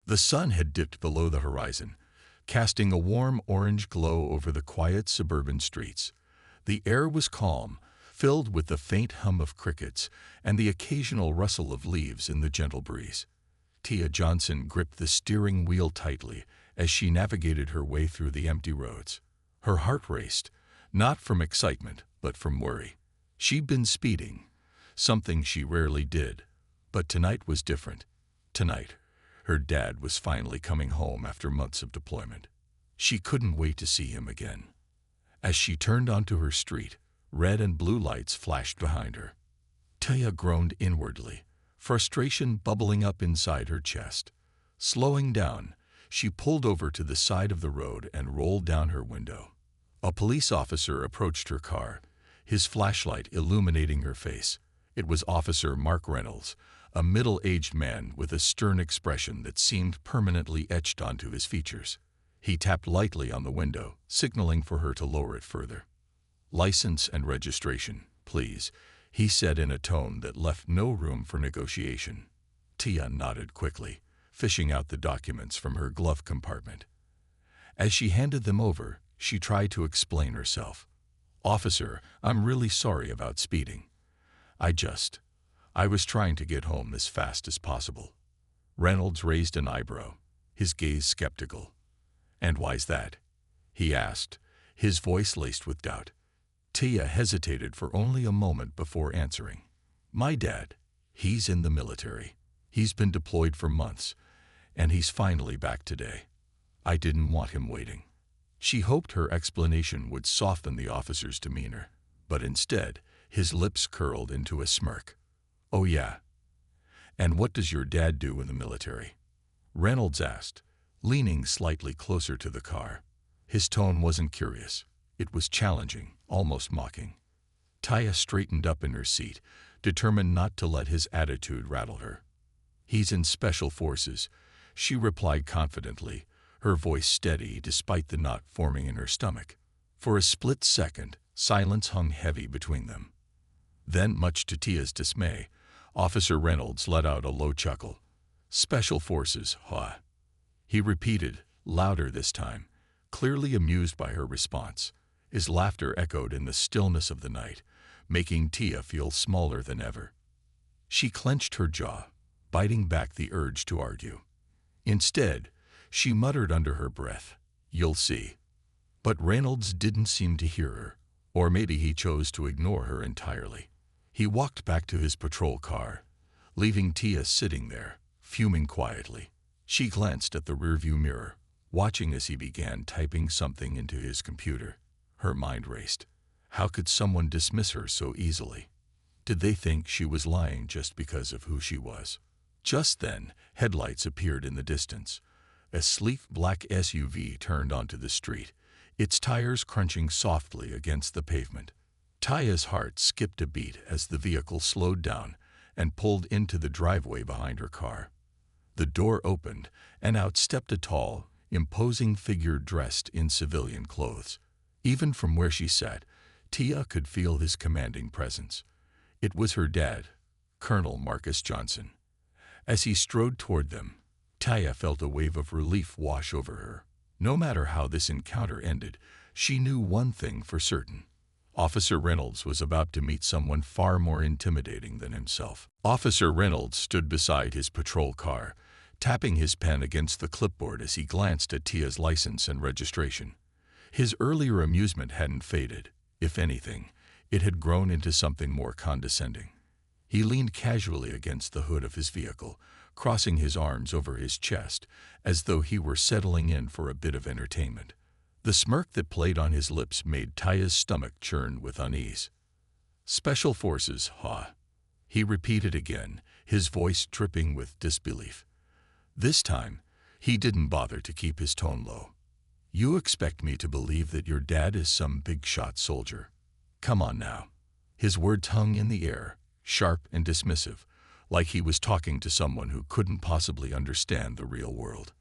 The sun had dipped below the horizon, casting a warm orange glow over the quiet suburban streets. The air was calm, filled with the faint hum of crickets and the occasional rustle of leaves in the gentle breeze. Tia Johnson gripped the steering wheel tightly as she navigated her way through the empty roads. Her heart raced, not from excitement, but from worry. She'd been speeding, something she rarely did, but tonight was different. Tonight, her dad was finally coming home after months of deployment. She couldn't wait to see him again. As she turned onto her street, red and blue lights flashed behind her. Tia groaned inwardly, frustration bubbling up inside her chest. Slowing down, she pulled over to the side of the road and rolled down her window. A police officer approached her car, his flashlight illuminating her face. It was Officer Mark Reynolds, a middle-aged man with a stern expression that seemed permanently etched onto his features. He tapped lightly on the window, signaling for her to lower it further. "License and registration, please," he said in a tone that left no room for negotiation. Tia nodded quickly, fishing out the documents from her glove compartment. As she handed them over, she tried to explain herself. "Officer, I'm really sorry about speeding. I was trying to get home as fast as possible." Reynolds raised an eyebrow, his gaze skeptical. "And why's that?" he asked, his voice laced with doubt. Tia hesitated for only a moment before answering. "My dad, he's in the military. He's been deployed for months, and he's finally back today. I didn't want him waiting." She hoped her explanation would soften the officer's demeanor, but instead, his lips curled into a smirk. "Oh yeah. And what does your dad do in the military?" Reynolds asked, leaning slightly closer to the car. His tone wasn't curious. It was challenging, almost mocking. Tia straightened up in her seat, determined not to let his attitude rattle her. "He's in Special Forces," she replied confidently, her voice steady despite the knot forming in her stomach. For a split second, silence hung heavy between them. Then, much to Tia's dismay, Officer Reynolds let out a low chuckle. "Special Forces, huh?" he repeated, louder this time, clearly amused by her response. His laughter echoed in the stillness of the night, making Tia feel smaller than ever. She clenched her jaw, biting back the urge to argue. Instead, she muttered under her breath, "You'll see." But Reynolds didn't seem to hear her, or maybe he chose to ignore her entirely. He walked back to his patrol car, leaving Tia sitting there, fuming quietly. She glanced at the rearview mirror, watching as he began typing something into his computer. Her mind raced. How could someone dismiss her so easily? Did they think she was lying just because of who she was? Just then, headlights appeared in the distance. A sleek black SUV turned onto the street, its tires crunching softly against the pavement. Tia's heart skipped a beat as the vehicle slowed down and pulled into the driveway behind her car. The door opened, and out stepped a tall, imposing figure dressed in civilian clothes. Even from where she sat, Tia could feel his commanding presence. It was her dad, Colonel Marcus Johnson. As he strode toward them, Tia felt a wave of relief wash over her. No matter how this encounter ended, she knew one thing for certain. Officer Reynolds was about to meet someone far more intimidating than himself. Officer Reynolds stood beside his patrol car, tapping his pen against the clipboard as he glanced at Tia's license and registration. His earlier amusement hadn't faded. If anything, it had grown into something more condescending. He leaned casually against the hood of his vehicle, crossing his arms over his chest, as though he were settling in for a bit of entertainment. The smirk that played on his lips made Tia's stomach churn with unease. "Special Forces, huh?" he repeated again, his voice dripping with disbelief. This time, he didn't bother to keep his tone low. "You expect me to believe that your dad is some big-shot soldier? Come on now." His words hung in the air, sharp and dismissive, like he was talking to someone who couldn't possibly understand the real world.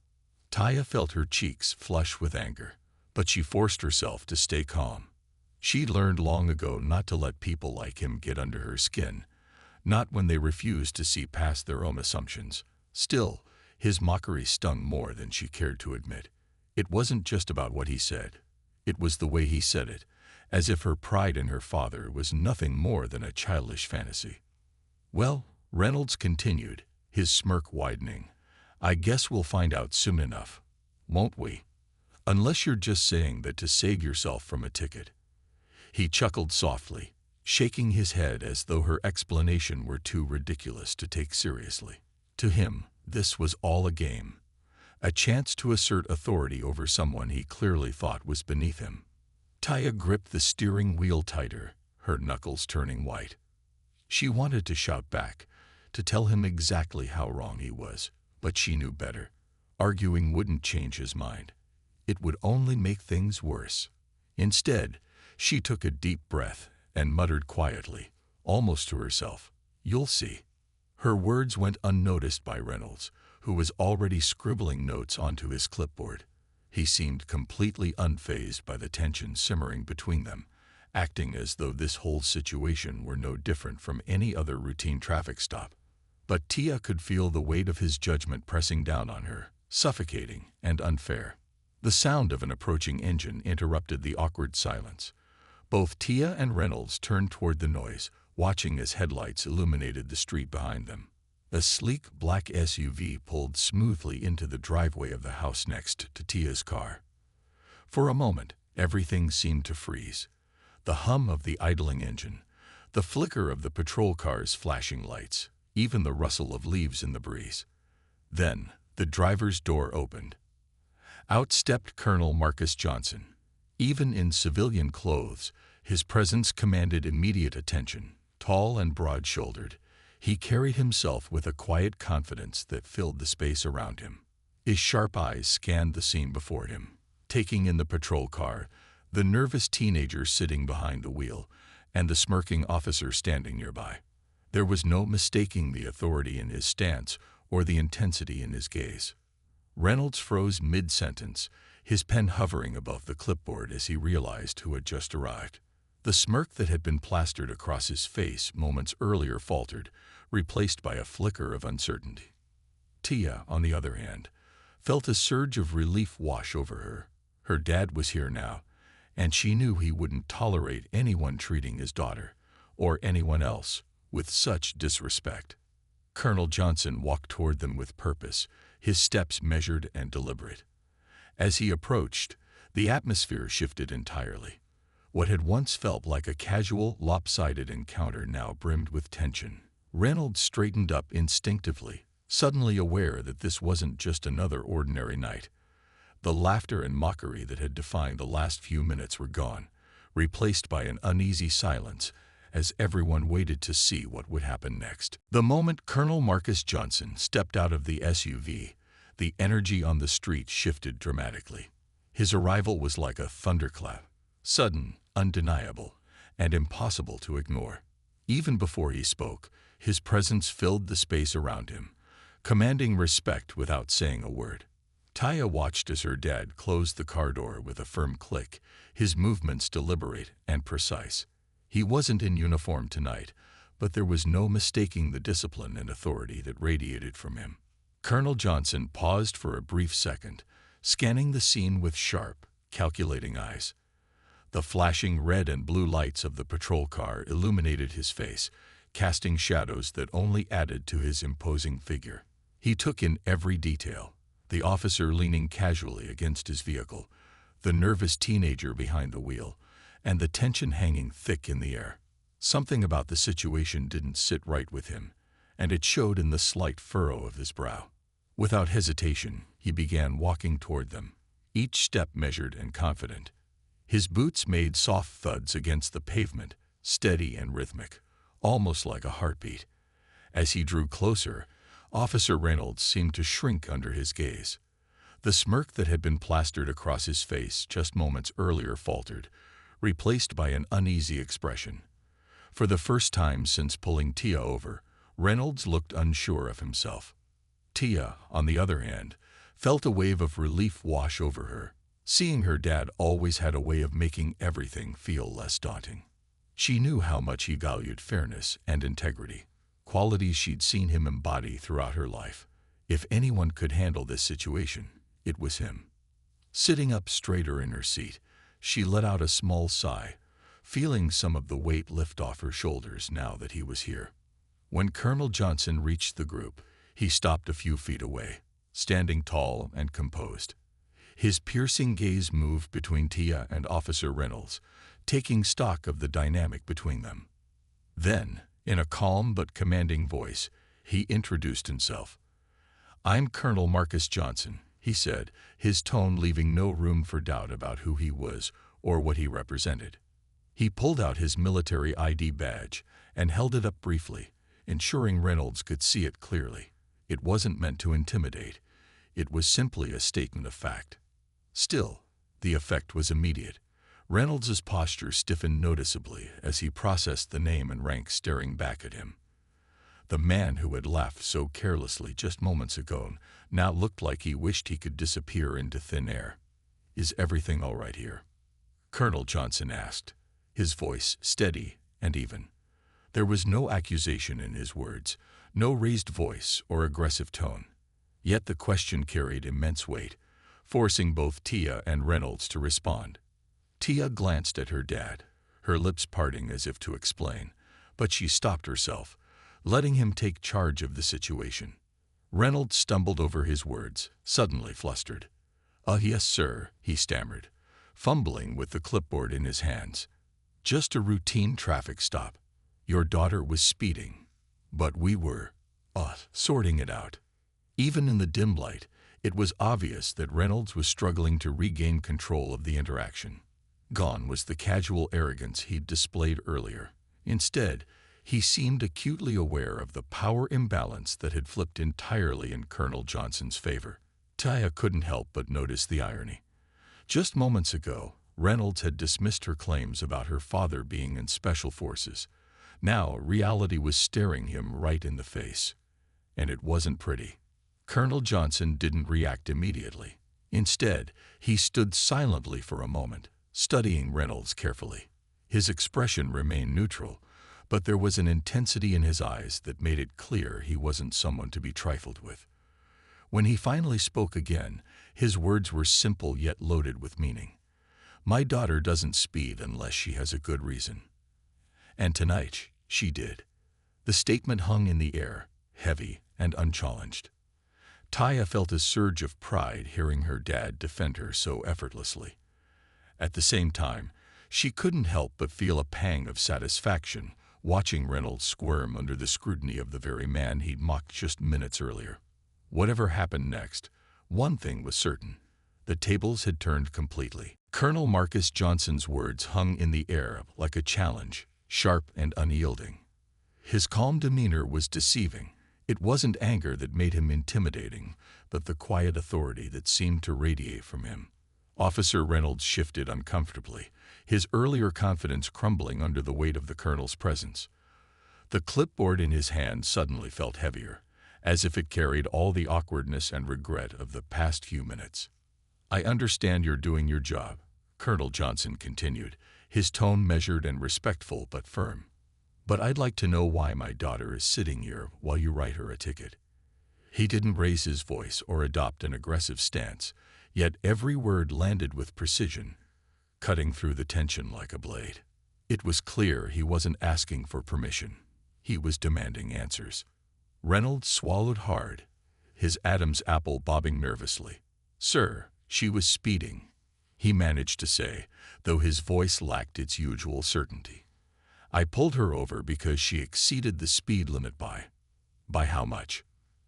Tia felt her cheeks flush with anger, but she forced herself to stay calm. She'd learned long ago not to let people like him get under her skin, not when they refused to see past their own assumptions. Still, His mockery stung more than she cared to admit. It wasn't just about what he said. It was the way he said it, as if her pride in her father was nothing more than a childish fantasy. "Well," Reynolds continued, his smirk widening, "I guess we'll find out soon enough, won't we? Unless you're just saying that to save yourself from a ticket." He chuckled softly, shaking his head as though her explanation were too ridiculous to take seriously. To him, this was all a game, a chance to assert authority over someone he clearly thought was beneath him. Taya gripped the steering wheel tighter, her knuckles turning white. She wanted to shout back, to tell him exactly how wrong he was, but she knew better. Arguing wouldn't change his mind. It would only make things worse. Instead, she took a deep breath and muttered quietly, almost to herself, "You'll see." Her words went unnoticed by Reynolds, who was already scribbling notes onto his clipboard. He seemed completely unfazed by the tension simmering between them, acting as though this whole situation were no different from any other routine traffic stop. But Tia could feel the weight of his judgment pressing down on her, suffocating and unfair. The sound of an approaching engine interrupted the awkward silence. Both Tia and Reynolds turned toward the noise, watching as headlights illuminated the street behind them. A sleek black SUV pulled smoothly into the driveway of the house next to Tia's car. For a moment, everything seemed to freeze. The hum of the idling engine, the flicker of the patrol car's flashing lights, even the rustle of leaves in the breeze. Then, the driver's door opened. Out stepped Colonel Marcus Johnson. Even in civilian clothes, his presence commanded immediate attention. Tall and broad-shouldered, he carried himself with a quiet confidence that filled the space around him. His sharp eyes scanned the scene before him, taking in the patrol car, the nervous teenager sitting behind the wheel, and the smirking officer standing nearby. There was no mistaking the authority in his stance or the intensity in his gaze. Reynolds froze mid-sentence, his pen hovering above the clipboard as he realized who had just arrived. The smirk that had been plastered across his face moments earlier faltered, replaced by a flicker of uncertainty. Tia, on the other hand, felt a surge of relief wash over her. Her dad was here now, and she knew he wouldn't tolerate anyone treating his daughter, or anyone else, with such disrespect. Colonel Johnson walked toward them with purpose, his steps measured and deliberate. As he approached, the atmosphere shifted entirely. What had once felt like a casual, lopsided encounter now brimmed with tension. Reynolds straightened up instinctively, suddenly aware that this wasn't just another ordinary night. The laughter and mockery that had defined the last few minutes were gone, replaced by an uneasy silence as everyone waited to see what would happen next. The moment Colonel Marcus Johnson stepped out of the SUV, the energy on the street shifted dramatically. His arrival was like a thunderclap, sudden, undeniable, and impossible to ignore. Even before he spoke, his presence filled the space around him, commanding respect without saying a word. Taya watched as her dad closed the car door with a firm click, his movements deliberate and precise. He wasn't in uniform tonight, but there was no mistaking the discipline and authority that radiated from him. Colonel Johnson paused for a brief second, scanning the scene with sharp, calculating eyes. The flashing red and blue lights of the patrol car illuminated his face, casting shadows that only added to his imposing figure. He took in every detail, the officer leaning casually against his vehicle, the nervous teenager behind the wheel, and the tension hanging thick in the air. Something about the situation didn't sit right with him, and it showed in the slight furrow of his brow. Without hesitation, he began walking toward them, each step measured and confident. His boots made soft thuds against the pavement, steady and rhythmic, almost like a heartbeat. As he drew closer, Officer Reynolds seemed to shrink under his gaze. The smirk that had been plastered across his face just moments earlier faltered, replaced by an uneasy expression. For the first time since pulling Tia over, Reynolds looked unsure of himself. Tia, on the other hand, felt a wave of relief wash over her. Seeing her dad always had a way of making everything feel less daunting. She knew how much he valued fairness and integrity, qualities she'd seen him embody throughout her life. If anyone could handle this situation, it was him. Sitting up straighter in her seat, she let out a small sigh, feeling some of the weight lift off her shoulders now that he was here. When Colonel Johnson reached the group, he stopped a few feet away, standing tall and composed. His piercing gaze moved between Tia and Officer Reynolds, taking stock of the dynamic between them. Then, in a calm but commanding voice, he introduced himself. "I'm Colonel Marcus Johnson," he said, his tone leaving no room for doubt about who he was or what he represented. He pulled out his military ID badge and held it up briefly, ensuring Reynolds could see it clearly. It wasn't meant to intimidate. It was simply a statement of fact. Still, the effect was immediate. Reynolds's posture stiffened noticeably as he processed the name and rank staring back at him. The man who had laughed so carelessly just moments ago now looked like he wished he could disappear into thin air. "Is everything all right here?" Colonel Johnson asked, his voice steady and even. There was no accusation in his words, no raised voice or aggressive tone. Yet the question carried immense weight, forcing both Tia and Reynolds to respond. Tia glanced at her dad, her lips parting as if to explain, but she stopped herself, letting him take charge of the situation. Reynolds stumbled over his words, suddenly flustered. Yes, sir," he stammered, fumbling with the clipboard in his hands. "Just a routine traffic stop. Your daughter was speeding, but we were, sorting it out." Even in the dim light, it was obvious that Reynolds was struggling to regain control of the interaction. Gone was the casual arrogance he'd displayed earlier. Instead, he seemed acutely aware of the power imbalance that had flipped entirely in Colonel Johnson's favor. Tia couldn't help but notice the irony. Just moments ago, Reynolds had dismissed her claims about her father being in special forces. Now, reality was staring him right in the face. And it wasn't pretty. Colonel Johnson didn't react immediately. Instead, he stood silently for a moment, studying Reynolds carefully. His expression remained neutral, but there was an intensity in his eyes that made it clear he wasn't someone to be trifled with. When he finally spoke again, his words were simple yet loaded with meaning. "My daughter doesn't speed unless she has a good reason. And tonight, she did." The statement hung in the air, heavy and unchallenged. Tia felt a surge of pride hearing her dad defend her so effortlessly. At the same time, she couldn't help but feel a pang of satisfaction watching Reynolds squirm under the scrutiny of the very man he'd mocked just minutes earlier. Whatever happened next, one thing was certain. The tables had turned completely. Colonel Marcus Johnson's words hung in the air like a challenge, sharp and unyielding. His calm demeanor was deceiving. It wasn't anger that made him intimidating, but the quiet authority that seemed to radiate from him. Officer Reynolds shifted uncomfortably, his earlier confidence crumbling under the weight of the colonel's presence. The clipboard in his hand suddenly felt heavier, as if it carried all the awkwardness and regret of the past few minutes. "I understand you're doing your job," Colonel Johnson continued, his tone measured and respectful but firm. "But I'd like to know why my daughter is sitting here while you write her a ticket." He didn't raise his voice or adopt an aggressive stance, yet every word landed with precision, cutting through the tension like a blade. It was clear he wasn't asking for permission. He was demanding answers. Reynolds swallowed hard, his Adam's apple bobbing nervously. "Sir, she was speeding," he managed to say, though his voice lacked its usual certainty. "I pulled her over because she exceeded the speed limit by how much?"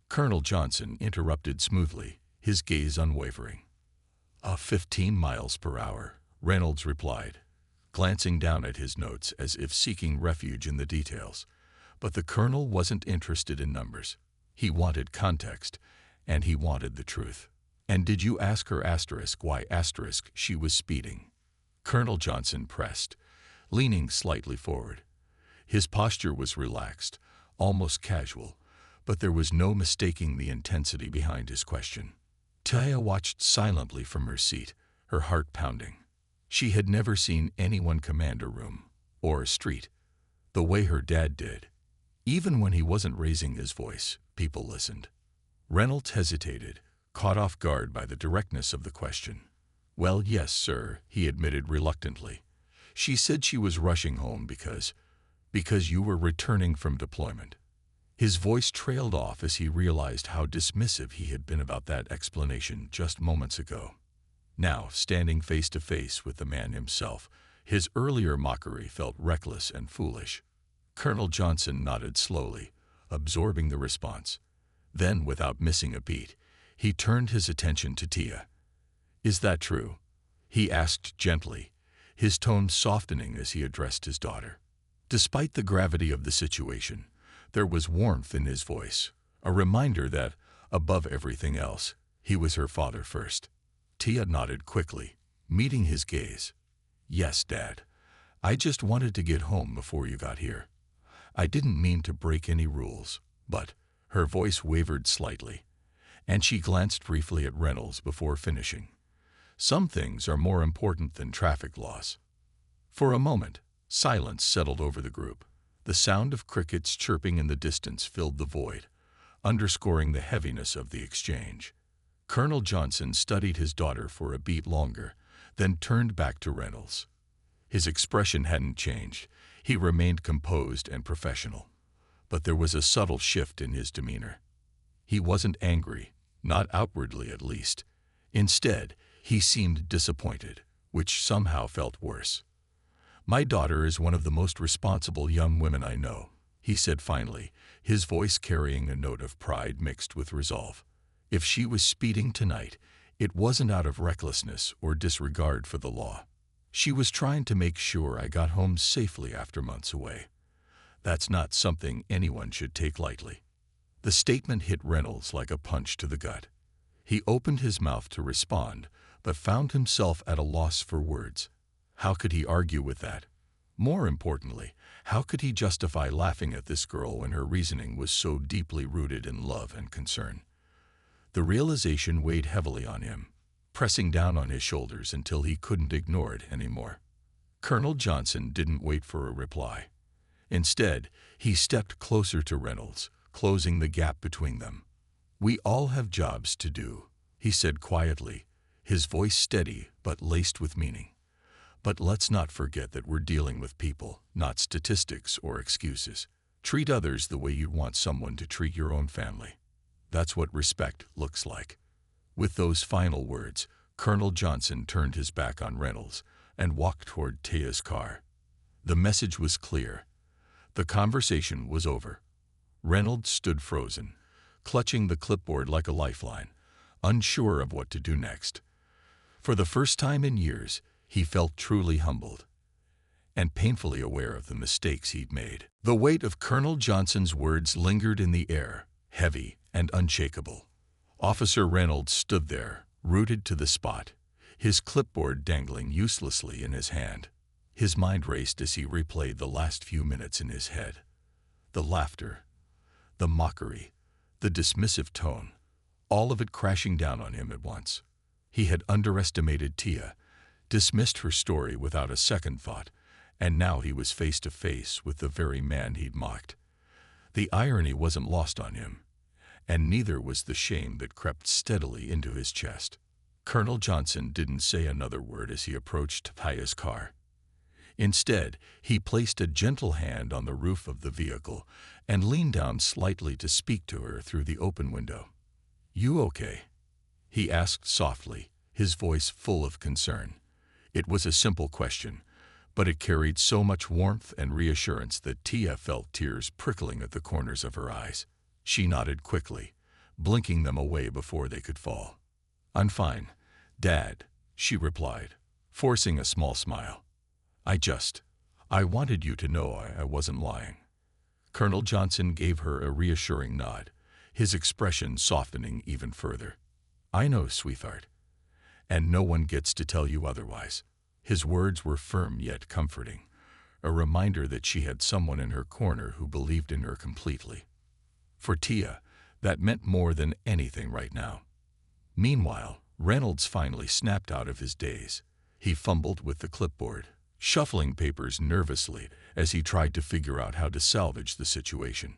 Colonel Johnson interrupted smoothly, his gaze unwavering. 15 miles per hour, Reynolds replied, glancing down at his notes as if seeking refuge in the details. But the colonel wasn't interested in numbers. He wanted context, and he wanted the truth. "And did you ask her why she was speeding?" Colonel Johnson pressed, leaning slightly forward. His posture was relaxed, almost casual, but there was no mistaking the intensity behind his question. Tia watched silently from her seat, her heart pounding. She had never seen anyone command a room, or a street, the way her dad did. Even when he wasn't raising his voice, people listened. Reynolds hesitated, caught off guard by the directness of the question. "Well, yes, sir," he admitted reluctantly. "She said she was rushing home because you were returning from deployment." His voice trailed off as he realized how dismissive he had been about that explanation just moments ago. Now, standing face to face with the man himself, his earlier mockery felt reckless and foolish. Colonel Johnson nodded slowly, absorbing the response. Then, without missing a beat, he turned his attention to Tia. "Is that true?" he asked gently, his tone softening as he addressed his daughter. Despite the gravity of the situation, there was warmth in his voice, a reminder that, above everything else, he was her father first. Tia nodded quickly, meeting his gaze. "Yes, Dad. I just wanted to get home before you got here. I didn't mean to break any rules, but..." Her voice wavered slightly, and she glanced briefly at Reynolds before finishing. "Some things are more important than traffic laws." For a moment, silence settled over the group. The sound of crickets chirping in the distance filled the void, underscoring the heaviness of the exchange. Colonel Johnson studied his daughter for a beat longer, then turned back to Reynolds. His expression hadn't changed. He remained composed and professional. But there was a subtle shift in his demeanor. He wasn't angry, not outwardly at least. Instead, he seemed disappointed, which somehow felt worse. "My daughter is one of the most responsible young women I know," he said finally, his voice carrying a note of pride mixed with resolve. "If she was speeding tonight, it wasn't out of recklessness or disregard for the law. She was trying to make sure I got home safely after months away. That's not something anyone should take lightly." The statement hit Reynolds like a punch to the gut. He opened his mouth to respond, but found himself at a loss for words. How could he argue with that? More importantly, how could he justify laughing at this girl when her reasoning was so deeply rooted in love and concern? The realization weighed heavily on him, pressing down on his shoulders until he couldn't ignore it anymore. Colonel Johnson didn't wait for a reply. Instead, he stepped closer to Reynolds, closing the gap between them. "We all have jobs to do," he said quietly, his voice steady but laced with meaning. "But let's not forget that we're dealing with people, not statistics or excuses. Treat others the way you'd want someone to treat your own family. That's what respect looks like." With those final words, Colonel Johnson turned his back on Reynolds and walked toward Tia's car. The message was clear. The conversation was over. Reynolds stood frozen, clutching the clipboard like a lifeline, unsure of what to do next. For the first time in years, he felt truly humbled and painfully aware of the mistakes he'd made. The weight of Colonel Johnson's words lingered in the air, heavy and unshakable. Officer Reynolds stood there, rooted to the spot, his clipboard dangling uselessly in his hand. His mind raced as he replayed the last few minutes in his head. The laughter, the mockery, the dismissive tone, all of it crashing down on him at once. He had underestimated Tia, dismissed her story without a second thought, and now he was face to face with the very man he'd mocked. The irony wasn't lost on him, and neither was the shame that crept steadily into his chest. Colonel Johnson didn't say another word as he approached Tia's car. Instead, he placed a gentle hand on the roof of the vehicle and leaned down slightly to speak to her through the open window. "You okay?" he asked softly, his voice full of concern. It was a simple question, but it carried so much warmth and reassurance that Tia felt tears prickling at the corners of her eyes. She nodded quickly, blinking them away before they could fall. "I'm fine, Dad," she replied, forcing a small smile. I wanted you to know I wasn't lying." Colonel Johnson gave her a reassuring nod, his expression softening even further. "I know, sweetheart, and no one gets to tell you otherwise." His words were firm yet comforting, a reminder that she had someone in her corner who believed in her completely. For Tia, that meant more than anything right now. Meanwhile, Reynolds finally snapped out of his daze. He fumbled with the clipboard, shuffling papers nervously as he tried to figure out how to salvage the situation.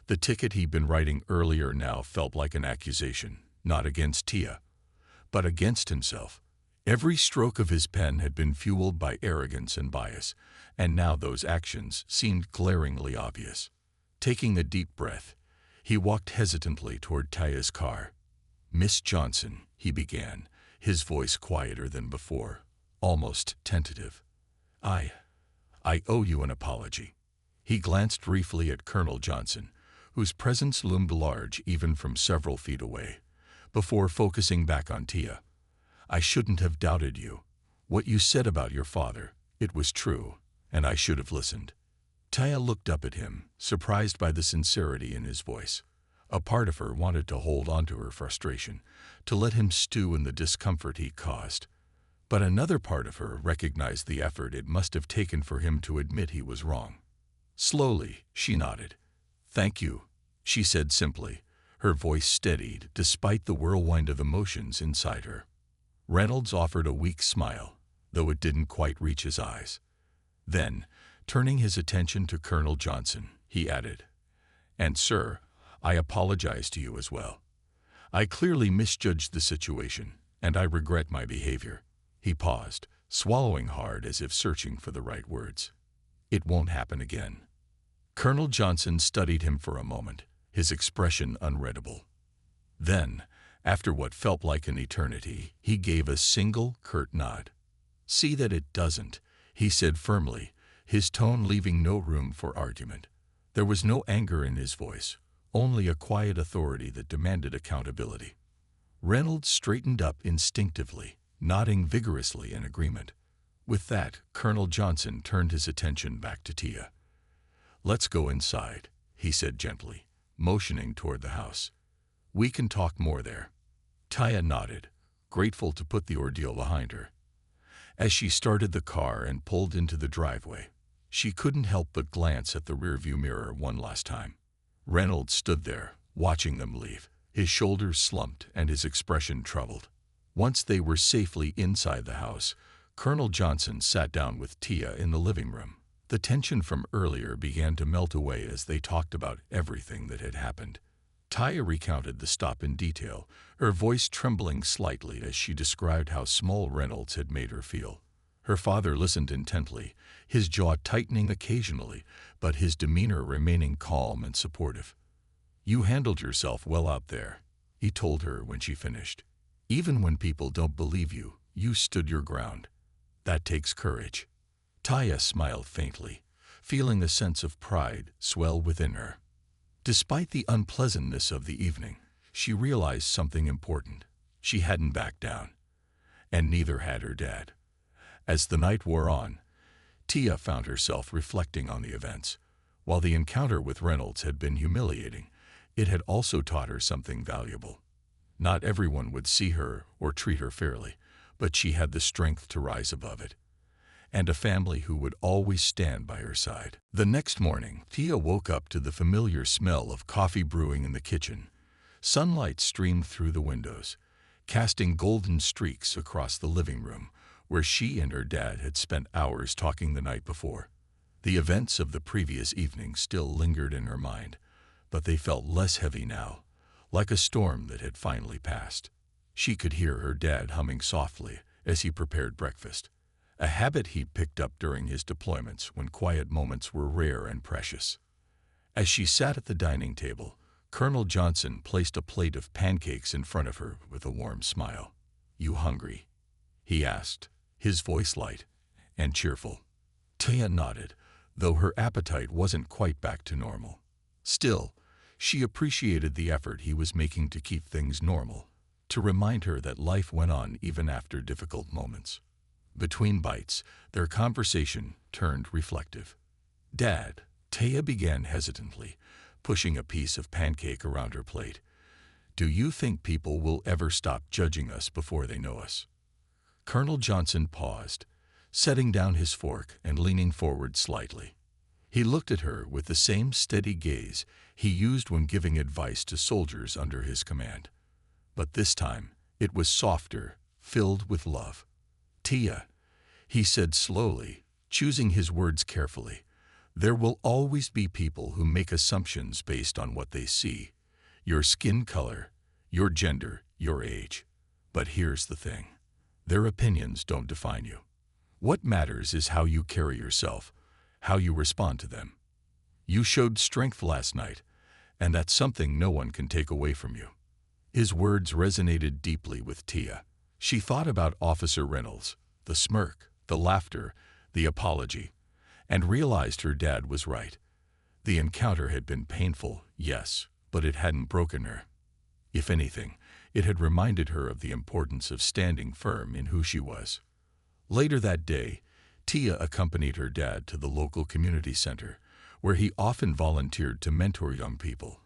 The ticket he'd been writing earlier now felt like an accusation, not against Tia, but against himself. Every stroke of his pen had been fueled by arrogance and bias, and now those actions seemed glaringly obvious. Taking a deep breath, he walked hesitantly toward Tia's car. "Miss Johnson," he began, his voice quieter than before, almost tentative. I owe you an apology." He glanced briefly at Colonel Johnson, whose presence loomed large even from several feet away, before focusing back on Tia. "I shouldn't have doubted you. What you said about your father, it was true, and I should have listened." Tia looked up at him, surprised by the sincerity in his voice. A part of her wanted to hold on to her frustration, to let him stew in the discomfort he caused. But another part of her recognized the effort it must have taken for him to admit he was wrong. Slowly, she nodded. "Thank you," she said simply, her voice steadied despite the whirlwind of emotions inside her. Reynolds offered a weak smile, though it didn't quite reach his eyes. Then, turning his attention to Colonel Johnson, he added, "And sir, I apologize to you as well. I clearly misjudged the situation, and I regret my behavior." He paused, swallowing hard as if searching for the right words. "It won't happen again." Colonel Johnson studied him for a moment, his expression unreadable. Then, after what felt like an eternity, he gave a single, curt nod. "See that it doesn't," he said firmly, his tone leaving no room for argument. There was no anger in his voice, only a quiet authority that demanded accountability. Reynolds straightened up instinctively, nodding vigorously in agreement. With that, Colonel Johnson turned his attention back to Tia. "Let's go inside," he said gently, motioning toward the house. "We can talk more there." Tia nodded, grateful to put the ordeal behind her. As she started the car and pulled into the driveway, she couldn't help but glance at the rearview mirror one last time. Reynolds stood there, watching them leave, his shoulders slumped and his expression troubled. Once they were safely inside the house, Colonel Johnson sat down with Tia in the living room. The tension from earlier began to melt away as they talked about everything that had happened. Tia recounted the stop in detail, her voice trembling slightly as she described how small Reynolds had made her feel. Her father listened intently, his jaw tightening occasionally, but his demeanor remaining calm and supportive. "You handled yourself well out there," he told her when she finished. "Even when people don't believe you, you stood your ground. That takes courage." Tia smiled faintly, feeling a sense of pride swell within her. Despite the unpleasantness of the evening, she realized something important. She hadn't backed down. And neither had her dad. As the night wore on, Tia found herself reflecting on the events. While the encounter with Reynolds had been humiliating, it had also taught her something valuable. Not everyone would see her or treat her fairly, but she had the strength to rise above it. And a family who would always stand by her side. The next morning, Tia woke up to the familiar smell of coffee brewing in the kitchen. Sunlight streamed through the windows, casting golden streaks across the living room, where she and her dad had spent hours talking the night before. The events of the previous evening still lingered in her mind, but they felt less heavy now, like a storm that had finally passed. She could hear her dad humming softly as he prepared breakfast, a habit he'd picked up during his deployments when quiet moments were rare and precious. As she sat at the dining table, Colonel Johnson placed a plate of pancakes in front of her with a warm smile. "You hungry?" he asked, his voice light and cheerful. Tia nodded, though her appetite wasn't quite back to normal. Still, she appreciated the effort he was making to keep things normal, to remind her that life went on even after difficult moments. Between bites, their conversation turned reflective. "Dad," Tia began hesitantly, pushing a piece of pancake around her plate, "do you think people will ever stop judging us before they know us?" Colonel Johnson paused, setting down his fork and leaning forward slightly. He looked at her with the same steady gaze he used when giving advice to soldiers under his command. But this time, it was softer, filled with love. "Tia," he said slowly, choosing his words carefully, There will always be people who make assumptions based on what they see, your skin color, your gender, your age. But here's the thing. Their opinions don't define you. What matters is how you carry yourself, how you respond to them. You showed strength last night, and that's something no one can take away from you. His words resonated deeply with Tia. She thought about Officer Reynolds, the smirk, the laughter, the apology, and realized her dad was right. The encounter had been painful, yes, but it hadn't broken her. If anything, it had reminded her of the importance of standing firm in who she was. Later that day, Tia accompanied her dad to the local community center, where he often volunteered to mentor young people.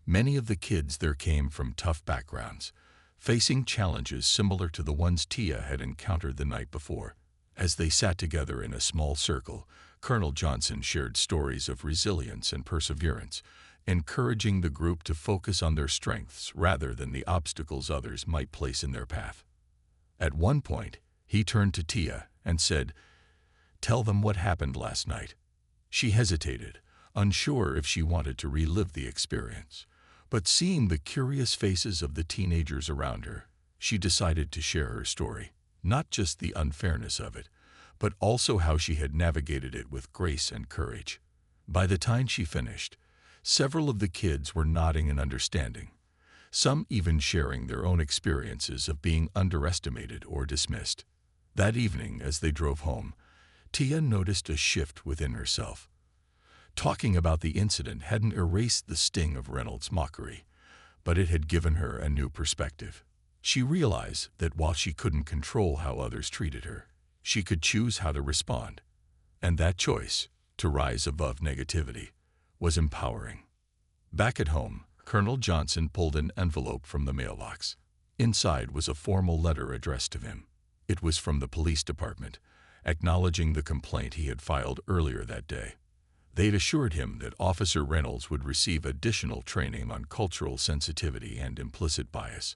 Many of the kids there came from tough backgrounds, facing challenges similar to the ones Tia had encountered the night before. As they sat together in a small circle, Colonel Johnson shared stories of resilience and perseverance, encouraging the group to focus on their strengths rather than the obstacles others might place in their path. At one point, he turned to Tia and said, "Tell them what happened last night." She hesitated, unsure if she wanted to relive the experience. But seeing the curious faces of the teenagers around her, she decided to share her story. Not just the unfairness of it, but also how she had navigated it with grace and courage. By the time she finished, several of the kids were nodding in understanding, some even sharing their own experiences of being underestimated or dismissed. That evening, as they drove home, Tia noticed a shift within herself. Talking about the incident hadn't erased the sting of Reynolds' mockery, but it had given her a new perspective. She realized that while she couldn't control how others treated her, she could choose how to respond. And that choice, to rise above negativity, was empowering. Back at home, Colonel Johnson pulled an envelope from the mailbox. Inside was a formal letter addressed to him. It was from the police department, acknowledging the complaint he had filed earlier that day. They'd assured him that Officer Reynolds would receive additional training on cultural sensitivity and implicit bias.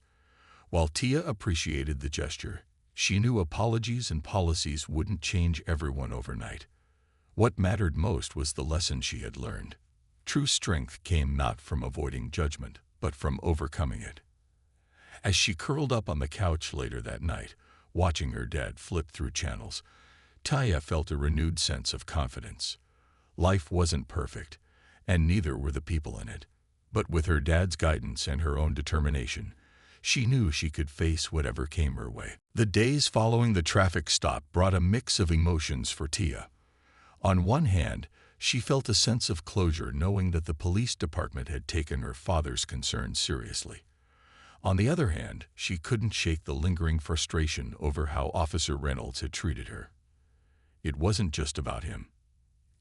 While Tia appreciated the gesture, she knew apologies and policies wouldn't change everyone overnight. What mattered most was the lesson she had learned. True strength came not from avoiding judgment, but from overcoming it. As she curled up on the couch later that night, watching her dad flip through channels, Tia felt a renewed sense of confidence. Life wasn't perfect, and neither were the people in it. But with her dad's guidance and her own determination, she knew she could face whatever came her way. The days following the traffic stop brought a mix of emotions for Tia. On one hand, she felt a sense of closure knowing that the police department had taken her father's concerns seriously. On the other hand, she couldn't shake the lingering frustration over how Officer Reynolds had treated her. It wasn't just about him.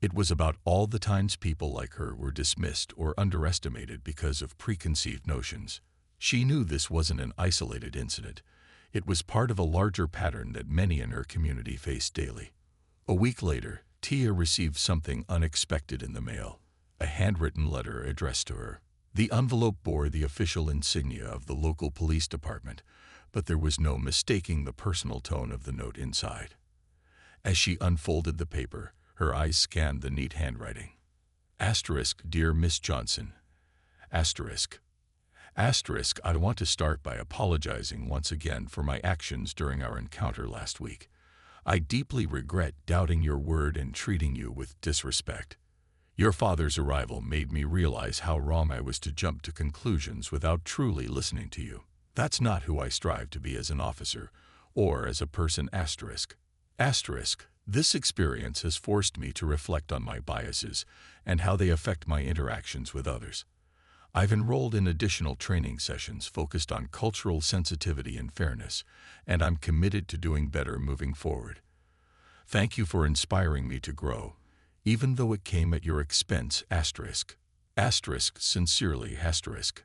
It was about all the times people like her were dismissed or underestimated because of preconceived notions. She knew this wasn't an isolated incident. It was part of a larger pattern that many in her community faced daily. A week later, Tia received something unexpected in the mail, a handwritten letter addressed to her. The envelope bore the official insignia of the local police department, but there was no mistaking the personal tone of the note inside. As she unfolded the paper, her eyes scanned the neat handwriting. Asterisk, Dear Miss Johnson. Asterisk. Asterisk, I want to start by apologizing once again for my actions during our encounter last week. I deeply regret doubting your word and treating you with disrespect. Your father's arrival made me realize how wrong I was to jump to conclusions without truly listening to you. That's not who I strive to be as an officer, or as a person. Asterisk. Asterisk. This experience has forced me to reflect on my biases and how they affect my interactions with others. I've enrolled in additional training sessions focused on cultural sensitivity and fairness, and I'm committed to doing better moving forward. Thank you for inspiring me to grow, even though it came at your expense. Asterisk. Asterisk, sincerely. Asterisk.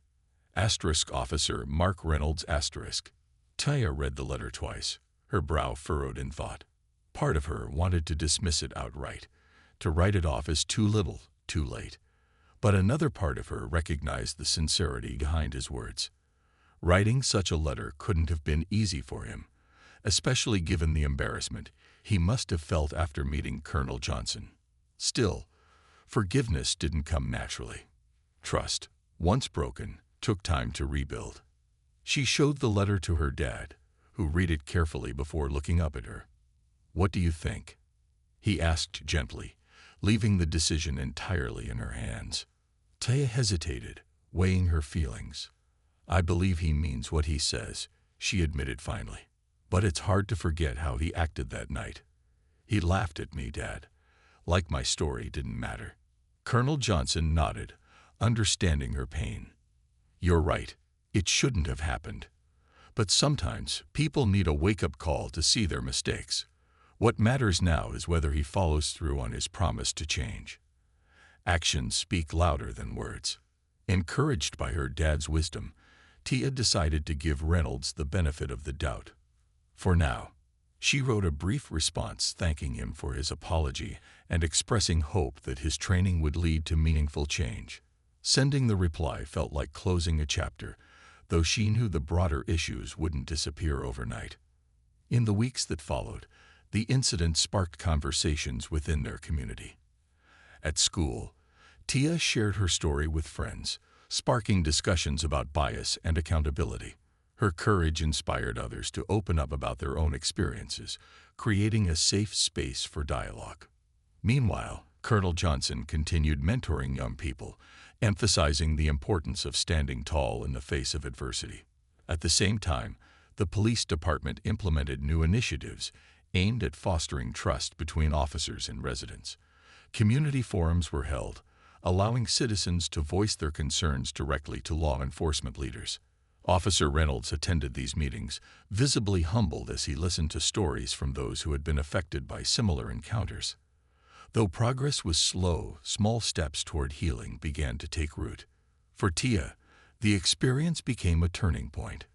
Asterisk, Officer Mark Reynolds. Asterisk. Tia read the letter twice, her brow furrowed in thought. Part of her wanted to dismiss it outright, to write it off as too little, too late. But another part of her recognized the sincerity behind his words. Writing such a letter couldn't have been easy for him, especially given the embarrassment he must have felt after meeting Colonel Johnson. Still, Forgiveness didn't come naturally. Trust, once broken, took time to rebuild. She showed the letter to her dad, who read it carefully before looking up at her. "What do you think?" he asked gently, leaving the decision entirely in her hands. Taya hesitated, weighing her feelings. "I believe he means what he says," she admitted finally. "But it's hard to forget how he acted that night. He laughed at me, Dad, like my story didn't matter." Colonel Johnson nodded, understanding her pain. "You're right. It shouldn't have happened. But sometimes people need a wake-up call to see their mistakes. What matters now is whether he follows through on his promise to change." Actions speak louder than words. Encouraged by her dad's wisdom, Tia decided to give Reynolds the benefit of the doubt. For now, she wrote a brief response thanking him for his apology and expressing hope that his training would lead to meaningful change. Sending the reply felt like closing a chapter, though she knew the broader issues wouldn't disappear overnight. In the weeks that followed, the incident sparked conversations within their community. At school, Tia shared her story with friends, sparking discussions about bias and accountability. Her courage inspired others to open up about their own experiences, creating a safe space for dialogue. Meanwhile, Colonel Johnson continued mentoring young people, emphasizing the importance of standing tall in the face of adversity. At the same time, the police department implemented new initiatives aimed at fostering trust between officers and residents. Community forums were held, allowing citizens to voice their concerns directly to law enforcement leaders. Officer Reynolds attended these meetings, visibly humbled as he listened to stories from those who had been affected by similar encounters. Though progress was slow, small steps toward healing began to take root. For Tia, the experience became a turning point.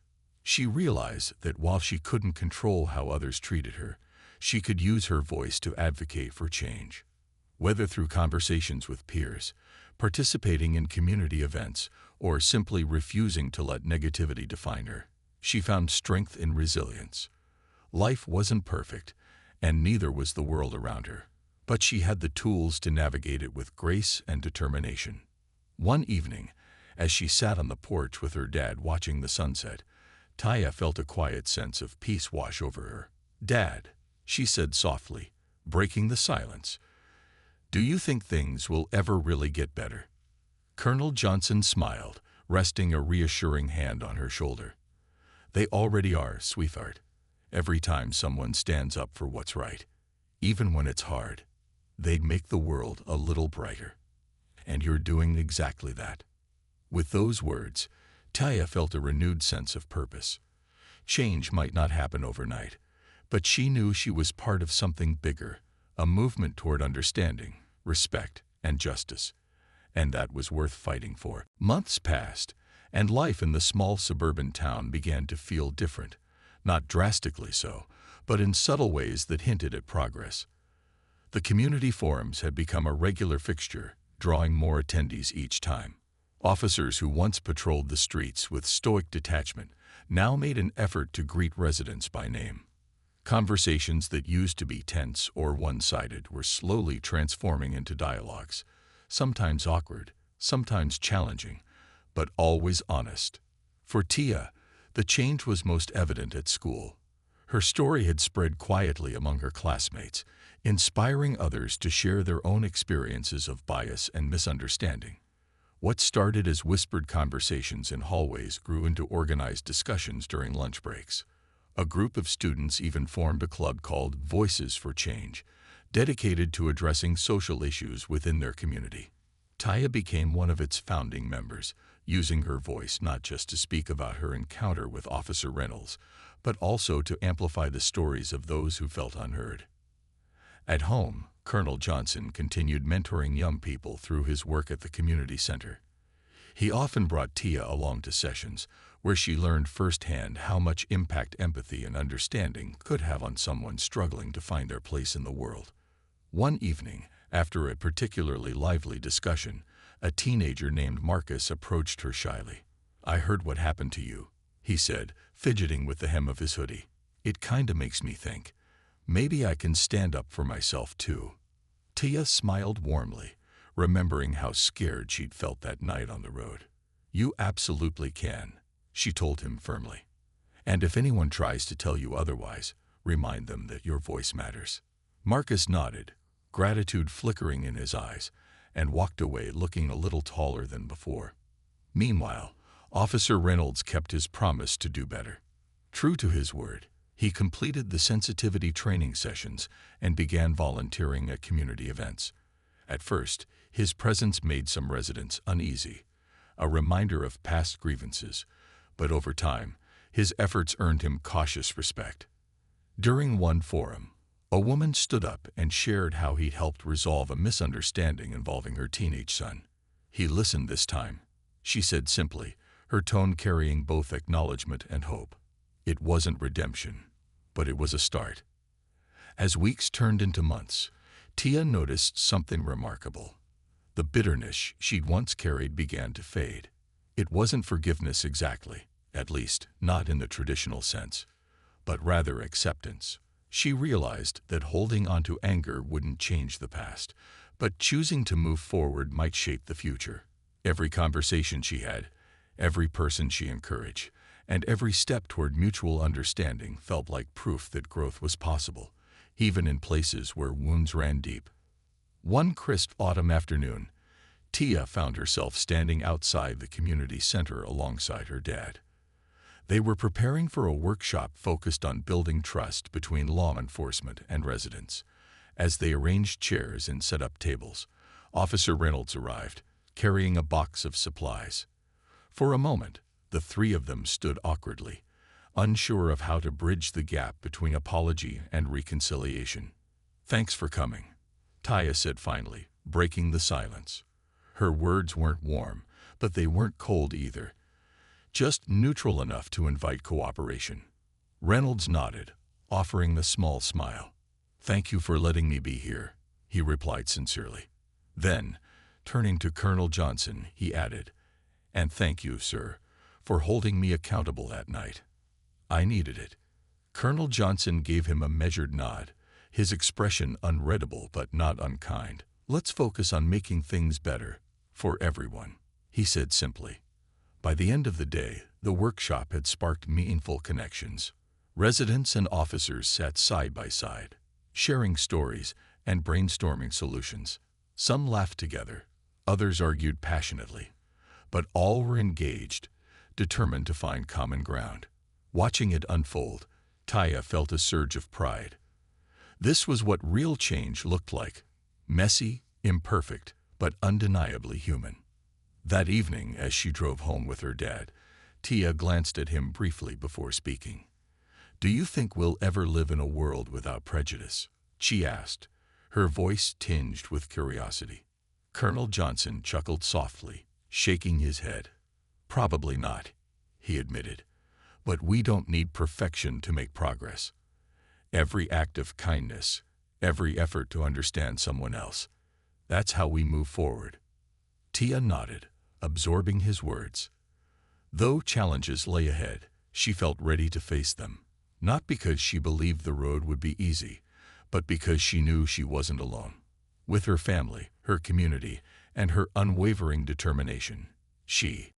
She realized that while she couldn't control how others treated her, she could use her voice to advocate for change. Whether through conversations with peers, participating in community events, or simply refusing to let negativity define her, she found strength in resilience. Life wasn't perfect, and neither was the world around her, but she had the tools to navigate it with grace and determination. One evening, as she sat on the porch with her dad watching the sunset, Taya felt a quiet sense of peace wash over her. "Dad," she said softly, breaking the silence, "do you think things will ever really get better?" Colonel Johnson smiled, resting a reassuring hand on her shoulder. "They already are, sweetheart. Every time someone stands up for what's right, even when it's hard, they make the world a little brighter. And you're doing exactly that." With those words, Taya felt a renewed sense of purpose. Change might not happen overnight, but she knew she was part of something bigger, a movement toward understanding, respect, and justice. And that was worth fighting for. Months passed, and life in the small suburban town began to feel different. Not drastically so, but in subtle ways that hinted at progress. The community forums had become a regular fixture, drawing more attendees each time. Officers who once patrolled the streets with stoic detachment now made an effort to greet residents by name. Conversations that used to be tense or one-sided were slowly transforming into dialogues, sometimes awkward, sometimes challenging, but always honest. For Tia, the change was most evident at school. Her story had spread quietly among her classmates, inspiring others to share their own experiences of bias and misunderstanding. What started as whispered conversations in hallways grew into organized discussions during lunch breaks. A group of students even formed a club called Voices for Change, dedicated to addressing social issues within their community. Taya became one of its founding members, using her voice not just to speak about her encounter with Officer Reynolds, but also to amplify the stories of those who felt unheard. At home, Colonel Johnson continued mentoring young people through his work at the community center. He often brought Tia along to sessions, where she learned firsthand how much impact empathy and understanding could have on someone struggling to find their place in the world. One evening, after a particularly lively discussion, a teenager named Marcus approached her shyly. "I heard what happened to you," he said, fidgeting with the hem of his hoodie. "It kinda makes me think, maybe I can stand up for myself too." Tia smiled warmly, remembering how scared she'd felt that night on the road. "You absolutely can," she told him firmly. "And if anyone tries to tell you otherwise, remind them that your voice matters." Marcus nodded, gratitude flickering in his eyes, and walked away looking a little taller than before. Meanwhile, Officer Reynolds kept his promise to do better. True to his word, he completed the sensitivity training sessions and began volunteering at community events. At first, his presence made some residents uneasy, a reminder of past grievances, but over time, his efforts earned him cautious respect. During one forum, a woman stood up and shared how he'd helped resolve a misunderstanding involving her teenage son. "He listened this time," she said simply, her tone carrying both acknowledgement and hope. It wasn't redemption, but it was a start. As weeks turned into months, Tia noticed something remarkable. The bitterness she'd once carried began to fade. It wasn't forgiveness exactly, at least not in the traditional sense, but rather acceptance. She realized that holding onto anger wouldn't change the past, but choosing to move forward might shape the future. Every conversation she had, every person she encouraged, and every step toward mutual understanding felt like proof that growth was possible, even in places where wounds ran deep. One crisp autumn afternoon, Tia found herself standing outside the community center alongside her dad. They were preparing for a workshop focused on building trust between law enforcement and residents. As they arranged chairs and set up tables, Officer Reynolds arrived, carrying a box of supplies. For a moment, the three of them stood awkwardly, unsure of how to bridge the gap between apology and reconciliation. "Thanks for coming," Tia said finally, breaking the silence. Her words weren't warm, but they weren't cold either, just neutral enough to invite cooperation. Reynolds nodded, offering a small smile. "Thank you for letting me be here," he replied sincerely. Then, turning to Colonel Johnson, he added, "And thank you, sir, for holding me accountable that night. I needed it." Colonel Johnson gave him a measured nod, his expression unreadable but not unkind. "Let's focus on making things better, for everyone," he said simply. By the end of the day, the workshop had sparked meaningful connections. Residents and officers sat side by side, sharing stories and brainstorming solutions. Some laughed together, others argued passionately, but all were engaged, determined to find common ground. Watching it unfold, Tia felt a surge of pride. This was what real change looked like: messy, imperfect, but undeniably human. That evening, as she drove home with her dad, Tia glanced at him briefly before speaking. "Do you think we'll ever live in a world without prejudice?" she asked, her voice tinged with curiosity. Colonel Johnson chuckled softly, shaking his head. "Probably not," he admitted, "but we don't need perfection to make progress. Every act of kindness, every effort to understand someone else, that's how we move forward." Tia nodded, absorbing his words. Though challenges lay ahead, she felt ready to face them, not because she believed the road would be easy, but because she knew she wasn't alone. With her family, her community, and her unwavering determination, she